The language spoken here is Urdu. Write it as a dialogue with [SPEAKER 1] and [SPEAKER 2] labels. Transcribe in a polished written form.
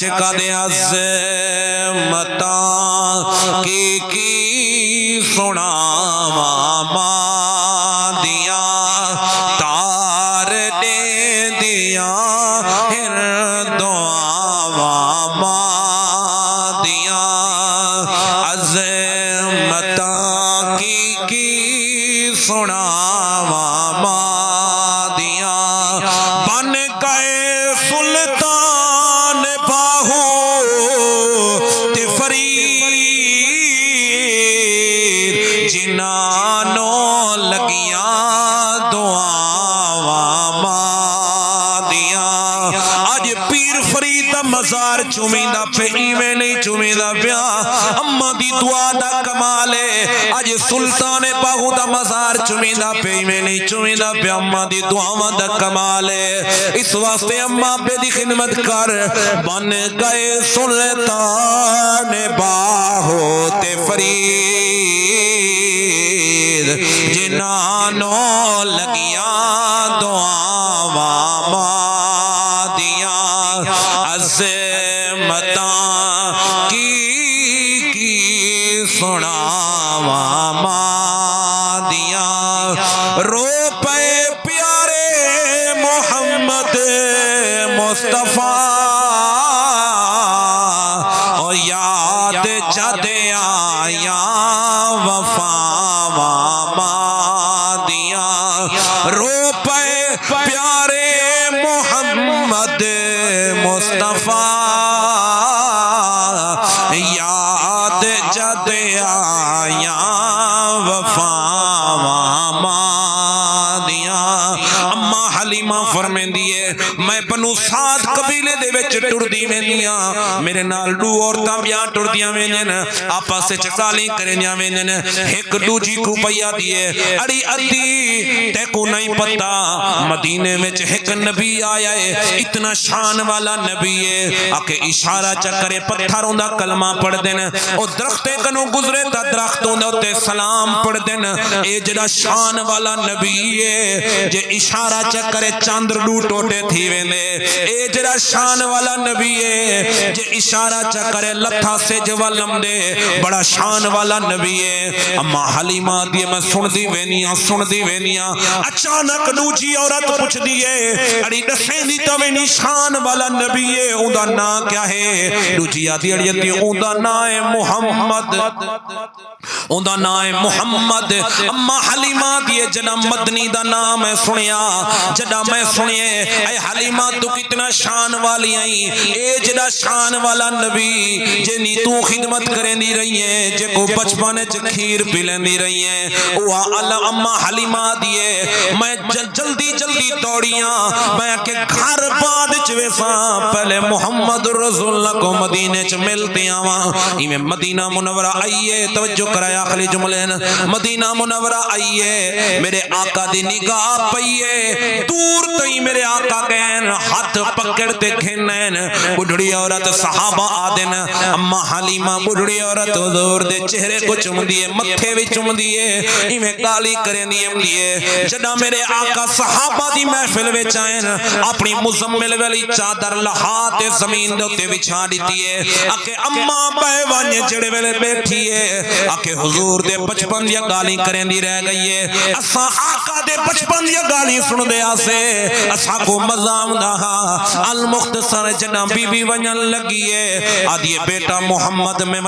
[SPEAKER 1] کدے عظمتاں کی سناواں ماں دیاں تار دے دیاں ہر دعاواں ماں دیاں عظمتاں کی سناواں ماں دیاں بن گئے سلطان باہو تے فرید جنانوں لگیاں دعاواں ماں دیاں اج پیر فرید دا مزار چومیندہ پہ ایویں نہیں چومیندہ پیا اما دی دعا دا کمال ہے اج سلطان باہو دا مزار چومیندہ پہ ایویں نہیں چومیندہ پیا اما دی دعاواں دا کمال ہے اس واسطے اما پہ دی خدمت کر بن گئے سلطان باہو تے فرید جنانوں لگیاں دعاواں ماں دیاں عظمتاں کی سناواں ماں دیاں رو پے پیارے محمد مصطفیٰ اور یاد جد آیا وفاواں ماں دیاں رو پے پیارے محمد مصطفیٰ یاد جد آیا وفاواں ماں دیاں اما حلیمہ فرمیندی ہے میں بنو سعد قبیلے دے وچ ٹردی ویندیاں میرے نال دو عورتاں بیاں ٹردیاں ویندیاں آپس وچ گالی کریندیاں ویندیاں ایک دوجی کو پیا دیے اڑی ادی تے کو نہیں پتہ مدینے وچ ایک نبی آیا ہے اتنا شان والا نبی ہے آکے اشارہ چکرے پتھروں دا کلمہ پڑھ دین او درختے کنوں گزرے تا درختوں دے تے سلام پڑھ دین اے جڑا شان والا نبی ہے جے اشارہ چکرے چاندر ڈو ٹوٹے تھی ویندے اے جڑا شان والا نبی ہے جے اشارہ چکرے لتھا سے جوالم دے بڑا شان والا نبی ہے اما حلیمہ دی میں سن دی وینیاں اچانک دوجی عورت پوچھ دیے اڑی دسیں دی تو وینی شان والا نبی ہے اون دا نام کیا ہے دوجی آدھی اڑی اون دا نام ہے محمد اون دا نام ہے محمد اما حلیمہ دی جڑا مدنی دا نام ہے سنیا جڑا میں سنیے اے حلیمہ تو کتنا شان والی آئی اے جڑا شان والا نبی جنی تو خدمت کرندی رہی ہے جے کو بچپن وچ کھیر پلندی رہی ہے او اما حلیمہ دیے میں جلدی دوڑیاں میں کہ گھر بعد چ ویساں پہلے محمد رسول اللہ کو مدینے چ ملتے آواں ایویں مدینہ منورہ آئیے توجہ کرایا خلی جملے مدینہ منورہ آئیے میرے آقا دی نگاہ پئیے دور تئی میرے آقا گئن ہاتھ پکڑتے کھنن بڑھڑی عورت صحابہ آدن اما حلیمہ بڑھڑی عورت حضور دے چہرے کو چم دیے متھے وچ چم دیے ایویں گالی کریں دیے جڑا میرے آقا صحابہ دی محفل وچ آئن اپنی مزمل والی چادر لہا تے زمین دے تے بچھا دتی ہے اکے اما بے ون جڑے ویلے بیٹھی ہے اکے حضور دے بچپن دی گالی کریں دی رہ گئی ہے اساں آقا دے بچپن دی گالی سن دے آسے اساں کو مزہ آوندا المختصر جڑا بی بی ونجن لگی ہے آدھی بیٹا محمد میں